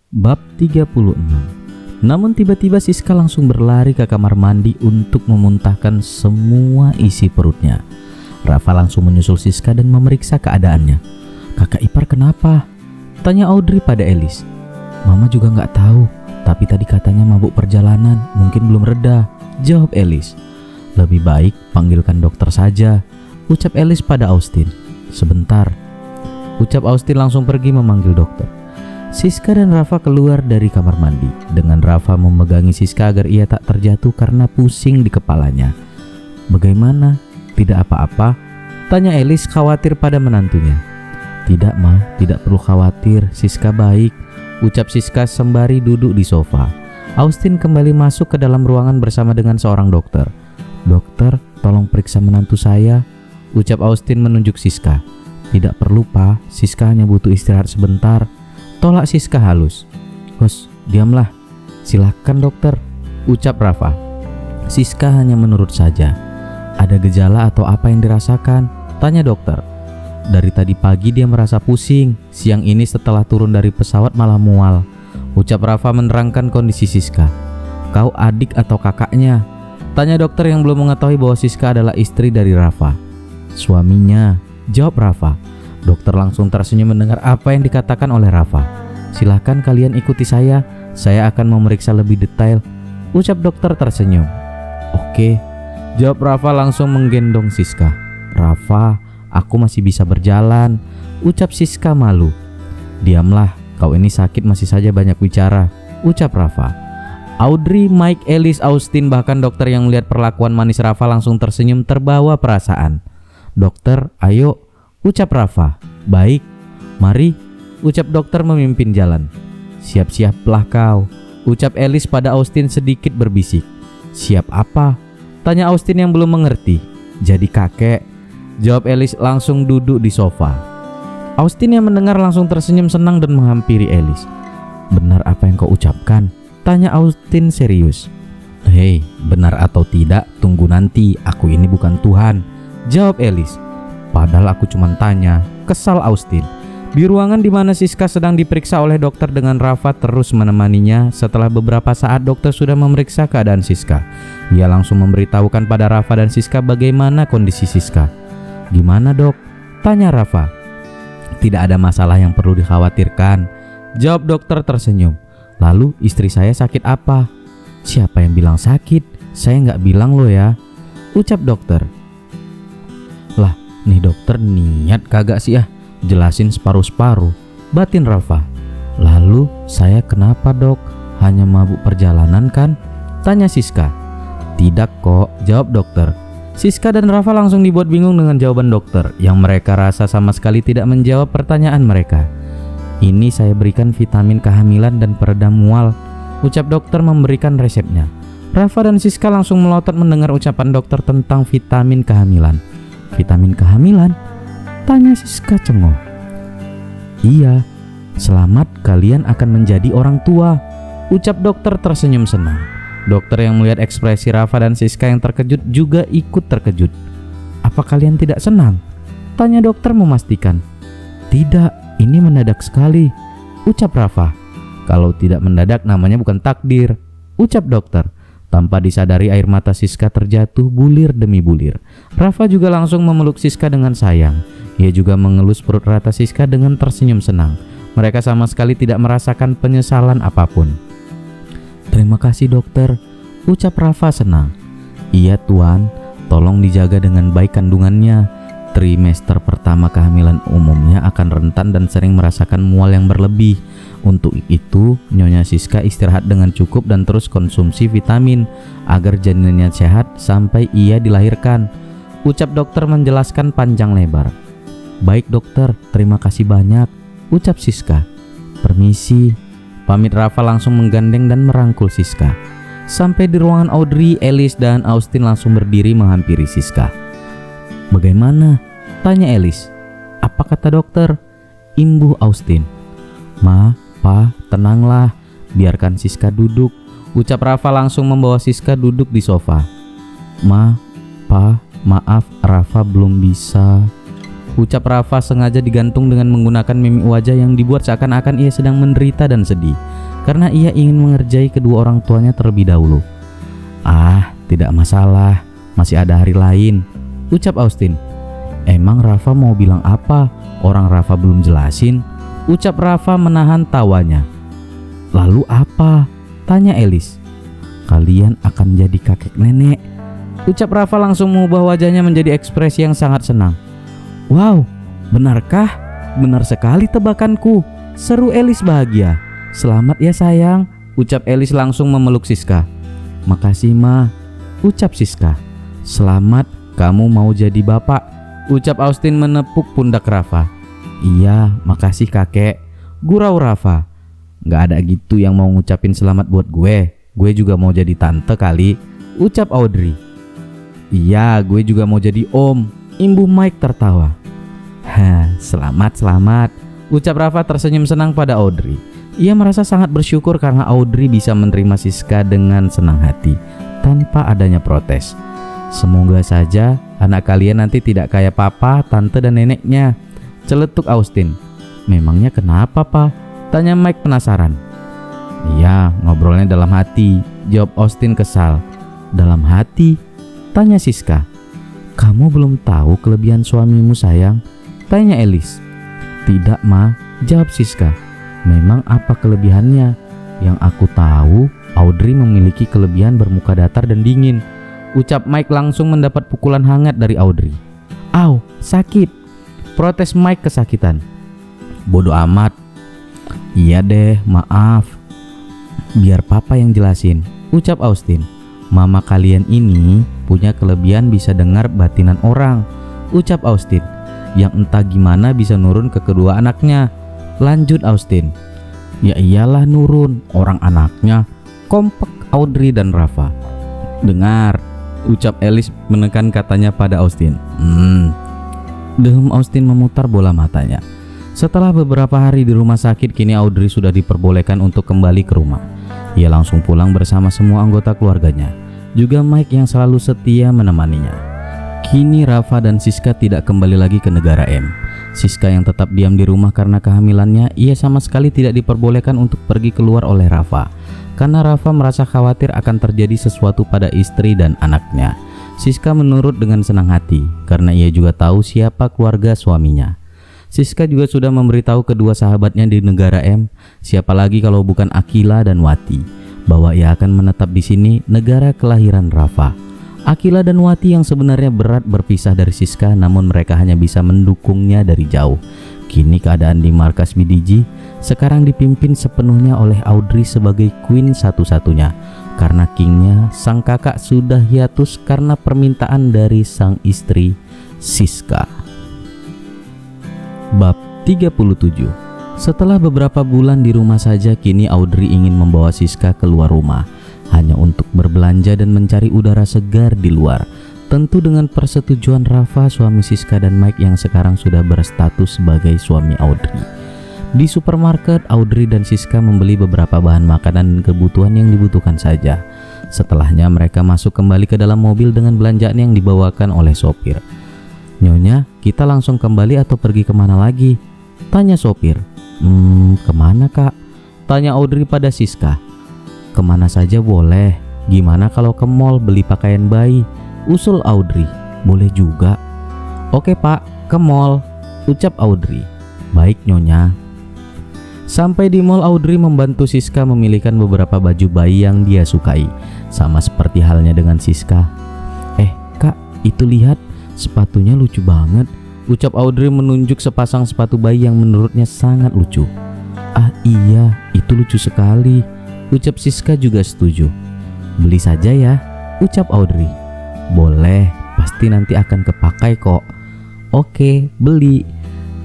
Bab 36. Namun tiba-tiba Siska langsung berlari ke kamar mandi untuk memuntahkan semua isi perutnya. Rafa langsung menyusul Siska dan memeriksa keadaannya. "Kakak ipar kenapa?" tanya Audrey pada Elis. "Mama juga gak tahu, tapi tadi katanya mabuk perjalanan, mungkin belum reda," jawab Elis. "Lebih baik panggilkan dokter saja," ucap Elis pada Austin. "Sebentar," ucap Austin langsung pergi memanggil dokter. Siska dan Rafa keluar dari kamar mandi dengan Rafa memegangi Siska agar ia tak terjatuh karena pusing di kepalanya. "Bagaimana? Tidak apa-apa?" tanya Elis khawatir pada menantunya. "Tidak Ma, tidak perlu khawatir, Siska baik," ucap Siska sembari duduk di sofa. Austin kembali masuk ke dalam ruangan bersama dengan seorang dokter. "Dokter, tolong periksa menantu saya," ucap Austin menunjuk Siska. "Tidak perlu Pa, Siska hanya butuh istirahat sebentar," tolak Siska halus. "Hus, diamlah. Silakan dokter," ucap Rafa. Siska hanya menurut saja. "Ada gejala atau apa yang dirasakan?" tanya dokter. "Dari tadi pagi dia merasa pusing. Siang ini setelah turun dari pesawat malah mual," ucap Rafa menerangkan kondisi Siska. "Kau adik atau kakaknya?" tanya dokter yang belum mengetahui bahwa Siska adalah istri dari Rafa. "Suaminya," jawab Rafa. Dokter langsung tersenyum mendengar apa yang dikatakan oleh Rafa. "Silahkan kalian ikuti saya akan memeriksa lebih detail," ucap dokter tersenyum. "Oke," jawab Rafa langsung menggendong Siska. "Rafa, aku masih bisa berjalan," ucap Siska malu. "Diamlah, kau ini sakit masih saja banyak bicara," ucap Rafa. Audrey, Mike, Elis, Austin bahkan dokter yang melihat perlakuan manis Rafa langsung tersenyum terbawa perasaan. "Dokter, ayo," ucap Rafa. "Baik, mari," ucap dokter memimpin jalan. "Siap-siaplah kau," ucap Elis pada Austin sedikit berbisik. "Siap apa?" tanya Austin yang belum mengerti. "Jadi kakek," jawab Elis langsung duduk di sofa. Austin yang mendengar langsung tersenyum senang dan menghampiri Elis. "Benar apa yang kau ucapkan?" tanya Austin serius. "Hei, benar atau tidak tunggu nanti, aku ini bukan Tuhan," jawab Elis. "Padahal aku cuma tanya," kesal Austin. Di ruangan di mana Siska sedang diperiksa oleh dokter dengan Rafa terus menemaninya. Setelah beberapa saat dokter sudah memeriksa keadaan Siska. Ia langsung memberitahukan pada Rafa dan Siska bagaimana kondisi Siska. "Gimana dok?" tanya Rafa. "Tidak ada masalah yang perlu dikhawatirkan," jawab dokter tersenyum. "Lalu istri saya sakit apa?" "Siapa yang bilang sakit? Saya nggak bilang loh ya," ucap dokter. "Lah, nih dokter niat kagak sih jelasin separuh-separuh," batin Rafa. "Lalu saya kenapa dok? Hanya mabuk perjalanan kan?" tanya Siska. "Tidak kok," jawab dokter. Siska dan Rafa langsung dibuat bingung dengan jawaban dokter yang mereka rasa sama sekali tidak menjawab pertanyaan mereka. "Ini saya berikan vitamin kehamilan dan peredam mual," ucap dokter memberikan resepnya. Rafa dan Siska langsung melotot mendengar ucapan dokter tentang vitamin kehamilan. "Vitamin kehamilan?" tanya Siska cengok. "Iya, selamat kalian akan menjadi orang tua," ucap dokter tersenyum senang. Dokter yang melihat ekspresi Rafa dan Siska yang terkejut juga ikut terkejut. "Apa kalian tidak senang?" tanya dokter memastikan. "Tidak, ini mendadak sekali," ucap Rafa. "Kalau tidak mendadak namanya bukan takdir," ucap dokter. Tanpa disadari air mata Siska terjatuh bulir demi bulir. Rafa juga langsung memeluk Siska dengan sayang. Ia juga mengelus perut rata Siska dengan tersenyum senang. Mereka sama sekali tidak merasakan penyesalan apapun. "Terima kasih dokter," ucap Rafa senang. "Iya tuan, tolong dijaga dengan baik kandungannya. Trimester pertama kehamilan umumnya akan rentan dan sering merasakan mual yang berlebih. Untuk itu, Nyonya Siska istirahat dengan cukup dan terus konsumsi vitamin agar janinnya sehat sampai ia dilahirkan," ucap dokter menjelaskan panjang lebar. "Baik dokter, terima kasih banyak," ucap Siska. "Permisi," pamit Rafa langsung menggandeng dan merangkul Siska. Sampai di ruangan Audrey, Elis dan Austin langsung berdiri menghampiri Siska. "Bagaimana?" tanya Elis. "Apa kata dokter?" imbuh Austin. "Ma, Pa, tenanglah, biarkan Siska duduk," ucap Rafa langsung membawa Siska duduk di sofa. "Ma, Pa, maaf Rafa belum bisa," ucap Rafa sengaja digantung dengan menggunakan mimik wajah yang dibuat seakan-akan ia sedang menderita dan sedih. karena ia ingin mengerjai kedua orang tuanya terlebih dahulu. "Ah, tidak masalah, masih ada hari lain," ucap Austin. "Emang Rafa mau bilang apa? Orang Rafa belum jelasin," ucap Rafa menahan tawanya. "Lalu apa?" tanya Elis. "Kalian akan jadi kakek nenek," ucap Rafa langsung mengubah wajahnya menjadi ekspresi yang sangat senang. "Wow, benarkah? Benar sekali tebakanku," seru Elis bahagia. "Selamat ya sayang," ucap Elis langsung memeluk Siska. "Makasih Ma," ucap Siska. "Selamat, kamu mau jadi bapak," ucap Austin menepuk pundak Rafa. "Iya, makasih kakek," gurau Rafa. "Gak ada gitu yang mau ngucapin selamat buat gue. Gue juga mau jadi tante kali," ucap Audrey. "Iya, gue juga mau jadi om," imbuh Mike tertawa. Selamat," ucap Rafa tersenyum senang pada Audrey. Ia merasa sangat bersyukur karena Audrey bisa menerima Siska dengan senang hati tanpa adanya protes. "Semoga saja anak kalian nanti tidak kayak papa, tante, dan neneknya," celetuk Austin. "Memangnya kenapa, Pa?" tanya Mike penasaran. "Iya, ngobrolnya dalam hati," jawab Austin kesal. "Dalam hati?" tanya Siska. "Kamu belum tahu kelebihan suamimu sayang?" tanya Elis. "Tidak Ma," jawab Siska. "Memang apa kelebihannya?" "Yang aku tahu, Audrey memiliki kelebihan bermuka datar dan dingin," ucap Mike langsung mendapat pukulan hangat dari Audrey. "Au, sakit," protes Mike kesakitan. "Bodoh amat." "Iya deh, maaf. Biar papa yang jelasin," ucap Austin. "Mama kalian ini punya kelebihan bisa dengar batinan orang," ucap Austin. "Yang entah gimana bisa nurun ke kedua anaknya," lanjut Austin. "Ya iyalah nurun, orang anaknya," kompak Audrey dan Rafa. "Dengar," ucap Elis menekan katanya pada Austin. Dehem Austin memutar bola matanya. Setelah beberapa hari di rumah sakit, kini Audrey sudah diperbolehkan untuk kembali ke rumah. Ia langsung pulang bersama semua anggota keluarganya, juga Mike yang selalu setia menemaninya. Kini Rafa dan Siska tidak kembali lagi ke negara M. Siska yang tetap diam di rumah karena kehamilannya, ia sama sekali tidak diperbolehkan untuk pergi keluar oleh Rafa, karena Rafa merasa khawatir akan terjadi sesuatu pada istri dan anaknya. Siska menurut dengan senang hati karena ia juga tahu siapa keluarga suaminya. Siska juga sudah memberitahu kedua sahabatnya di negara M, siapa lagi kalau bukan Akila dan Wati, bahwa ia akan menetap di sini, negara kelahiran Rafa. Akila dan Wati yang sebenarnya berat berpisah dari Siska, namun mereka hanya bisa mendukungnya dari jauh. Kini keadaan di markas BDG sekarang dipimpin sepenuhnya oleh Audrey sebagai queen satu-satunya, karena kingnya sang kakak sudah hiatus karena permintaan dari sang istri Siska. Bab 37. Setelah beberapa bulan di rumah saja, kini Audrey ingin membawa Siska keluar rumah, hanya untuk berbelanja dan mencari udara segar di luar. Tentu dengan persetujuan Rafa, suami Siska, dan Mike yang sekarang sudah berstatus sebagai suami Audrey. Di supermarket, Audrey dan Siska membeli beberapa bahan makanan dan kebutuhan yang dibutuhkan saja. Setelahnya mereka masuk kembali ke dalam mobil dengan belanjaan yang dibawakan oleh sopir. "Nyonya, kita langsung kembali atau pergi kemana lagi?" tanya sopir. Kemana kak?" tanya Audrey pada Siska. "Kemana saja boleh. Gimana kalau ke mall beli pakaian bayi?" usul Audrey. "Boleh juga." "Oke pak, ke mall," ucap Audrey. "Baik nyonya." Sampai di mall, Audrey membantu Siska memilihkan beberapa baju bayi yang dia sukai, sama seperti halnya dengan Siska. Kak, itu lihat, sepatunya lucu banget," ucap Audrey menunjuk sepasang sepatu bayi yang menurutnya sangat lucu. "Ah iya, itu lucu sekali," ucap Siska juga setuju. "Beli saja ya," ucap Audrey. "Boleh, pasti nanti akan kepakai kok." "Oke, beli."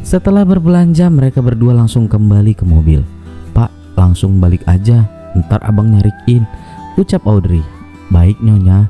Setelah berbelanja, mereka berdua langsung kembali ke mobil. "Pak, langsung balik aja, ntar abang nyariin," ucap Audrey. "Baik nyonya."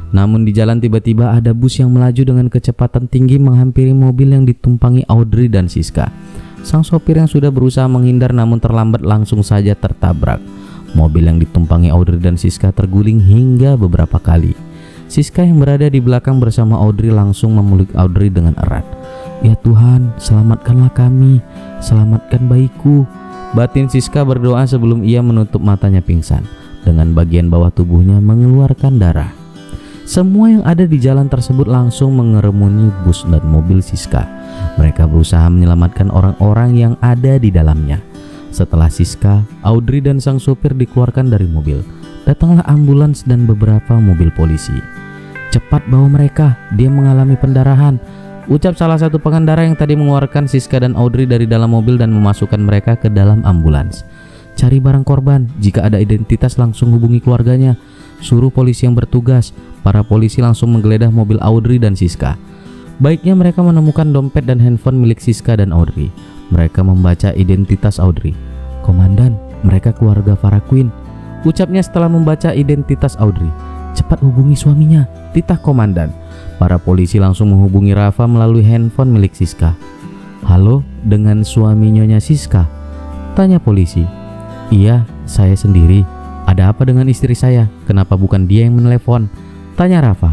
Namun di jalan tiba-tiba ada bus yang melaju dengan kecepatan tinggi menghampiri mobil yang ditumpangi Audrey dan Siska. Sang sopir yang sudah berusaha menghindar namun terlambat langsung saja tertabrak. Mobil yang ditumpangi Audrey dan Siska terguling hingga beberapa kali. Siska yang berada di belakang bersama Audrey langsung memeluk Audrey dengan erat. "Ya Tuhan, selamatkanlah kami, selamatkan bayiku," Batin Siska berdoa sebelum ia menutup matanya pingsan. Dengan bagian bawah tubuhnya mengeluarkan darah. Semua yang ada di jalan tersebut langsung mengerumuni bus dan mobil Siska. Mereka berusaha menyelamatkan orang-orang yang ada di dalamnya. Setelah Siska, Audrey dan sang sopir dikeluarkan dari mobil, datanglah ambulans dan beberapa mobil polisi. "Cepat bawa mereka, dia mengalami pendarahan," ucap salah satu pengendara yang tadi mengeluarkan Siska dan Audrey dari dalam mobil dan memasukkan mereka ke dalam ambulans. "Cari barang korban, jika ada identitas langsung hubungi keluarganya," suruh polisi yang bertugas. Para polisi langsung menggeledah mobil Audrey dan Siska. Baiknya mereka menemukan dompet dan handphone milik Siska dan Audrey. Mereka membaca identitas Audrey. "Komandan, mereka keluarga Farah Quinn," ucapnya setelah membaca identitas Audrey. "Cepat hubungi suaminya," titah komandan. Para polisi langsung menghubungi Rafa melalui handphone milik Siska. "Halo, dengan suami Nyonya Siska?" tanya polisi. "Iya, saya sendiri. Ada apa dengan istri saya? Kenapa bukan dia yang menelepon?" tanya Rafa.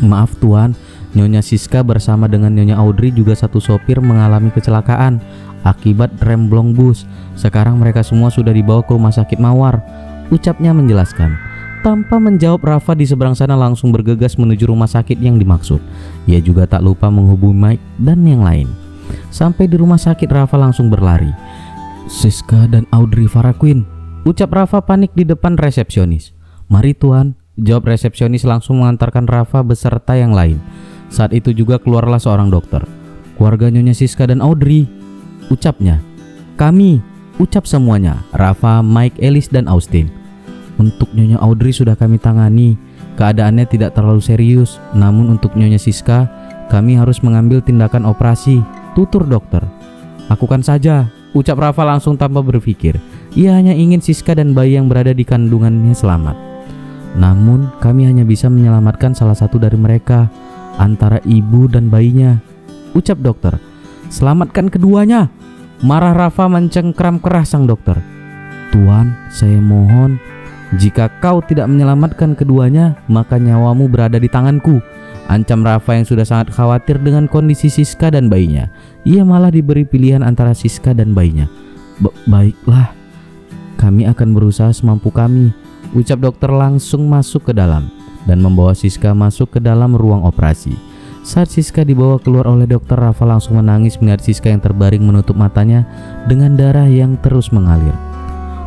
"Maaf tuan, Nyonya Siska bersama dengan Nyonya Audrey juga satu sopir mengalami kecelakaan akibat remblong bus. Sekarang mereka semua sudah dibawa ke rumah sakit Mawar," ucapnya menjelaskan. Tanpa menjawab, Rafa di seberang sana langsung bergegas menuju rumah sakit yang dimaksud. Ia juga tak lupa menghubungi Mike dan yang lain. Sampai di rumah sakit, Rafa langsung berlari. "Siska dan Audrey Farah Quinn," ucap Rafa panik di depan resepsionis. "Mari tuan," jawab resepsionis langsung mengantarkan Rafa beserta yang lain. Saat itu juga keluarlah seorang dokter. "Keluarga Nyonya Siska dan Audrey," ucapnya. "Kami," ucap semuanya, Rafa, Mike, Ellis, dan Austin. "Untuk Nyonya Audrey sudah kami tangani. Keadaannya tidak terlalu serius. Namun untuk Nyonya Siska, kami harus mengambil tindakan operasi," tutur dokter. "Lakukan saja," ucap Rafa langsung tanpa berpikir. Ia hanya ingin Siska dan bayi yang berada di kandungannya selamat. "Namun kami hanya bisa menyelamatkan salah satu dari mereka, antara ibu dan bayinya," ucap dokter. "Selamatkan keduanya," marah Rafa mencengkram keras sang dokter. "Tuan, saya mohon, jika kau tidak menyelamatkan keduanya, maka nyawamu berada di tanganku," ancam Rafa yang sudah sangat khawatir dengan kondisi Siska dan bayinya. Ia malah diberi pilihan antara Siska dan bayinya. Baiklah, kami akan berusaha semampu kami," ucap dokter langsung masuk ke dalam dan membawa Siska masuk ke dalam ruang operasi. Saat Siska dibawa keluar oleh dokter, Rafa langsung menangis melihat Siska yang terbaring menutup matanya dengan darah yang terus mengalir.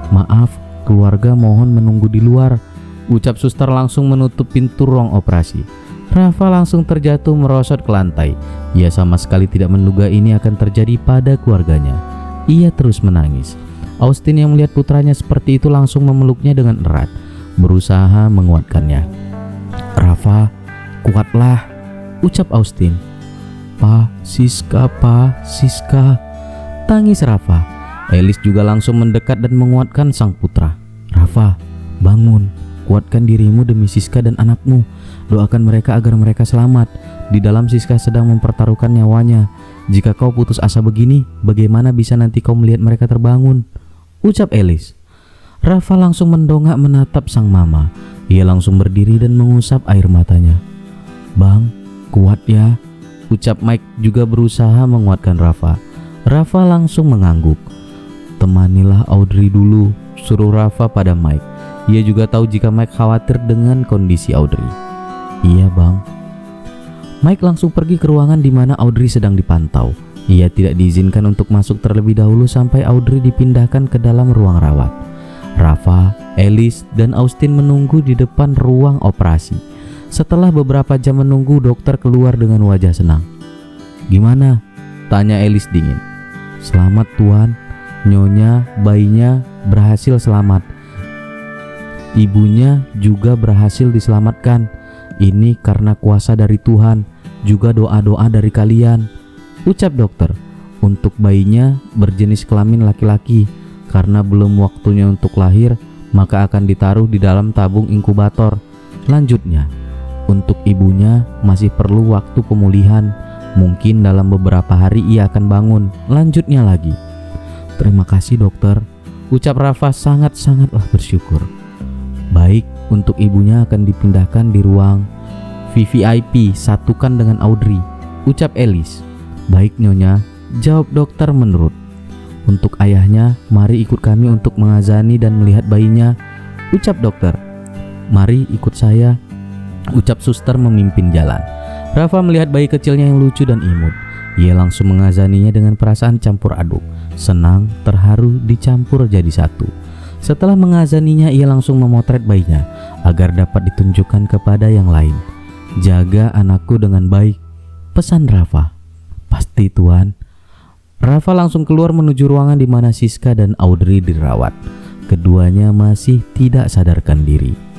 "Maaf, keluarga mohon menunggu di luar," ucap suster langsung menutup pintu ruang operasi. Rafa langsung terjatuh merosot ke lantai. Ia sama sekali tidak menduga ini akan terjadi pada keluarganya. Ia terus menangis. Austin yang melihat putranya seperti itu langsung memeluknya dengan erat, berusaha menguatkannya. "Rafa, kuatlah," ucap Austin. Pa, Siska," tangis Rafa. Ellis juga langsung mendekat dan menguatkan sang putra. "Rafa, bangun, kuatkan dirimu demi Siska dan anakmu. Doakan mereka agar mereka selamat. Di dalam Siska sedang mempertaruhkan nyawanya. Jika kau putus asa begini, bagaimana bisa nanti kau melihat mereka terbangun?" ucap Ellis. Rafa langsung mendongak menatap sang mama. Ia langsung berdiri dan mengusap air matanya. "Bang, kuat ya," ucap Mike juga berusaha menguatkan Rafa. Rafa langsung mengangguk. "Temanilah Audrey dulu," suruh Rafa pada Mike. Ia juga tahu jika Mike khawatir dengan kondisi Audrey. "Iya bang." Mike langsung pergi ke ruangan di mana Audrey sedang dipantau. Ia tidak diizinkan untuk masuk terlebih dahulu sampai Audrey dipindahkan ke dalam ruang rawat. Rafa, Ellis, dan Austin menunggu di depan ruang operasi. Setelah beberapa jam menunggu, dokter keluar dengan wajah senang. "Gimana?" tanya Ellis dingin. "Selamat tuan, Nyonya, bayinya berhasil selamat. Ibunya juga berhasil diselamatkan. Ini karena kuasa dari Tuhan, juga doa-doa dari kalian," ucap dokter. "Untuk bayinya berjenis kelamin laki-laki. Karena belum waktunya untuk lahir, maka akan ditaruh di dalam tabung inkubator," lanjutnya. "Untuk ibunya masih perlu waktu pemulihan. Mungkin dalam beberapa hari ia akan bangun," lanjutnya lagi. "Terima kasih dokter," ucap Rafa sangat-sangatlah bersyukur. "Baik, untuk ibunya akan dipindahkan di ruang VVIP, satukan dengan Audrey," ucap Ellis. "Baik Nyonya," jawab dokter menurut. Untuk ayahnya, mari ikut kami untuk mengazani dan melihat bayinya, ucap dokter. Mari ikut saya, ucap suster memimpin jalan. Rafa melihat bayi kecilnya yang lucu dan imut. Ia langsung mengazaninya dengan perasaan campur aduk, senang, terharu, dicampur jadi satu. Setelah mengazaninya, ia langsung memotret bayinya agar dapat ditunjukkan kepada yang lain. Jaga anakku dengan baik, pesan Rafa. Pasti Tuan. Rafa langsung keluar menuju ruangan di mana Siska dan Audrey dirawat. Keduanya masih tidak sadarkan diri.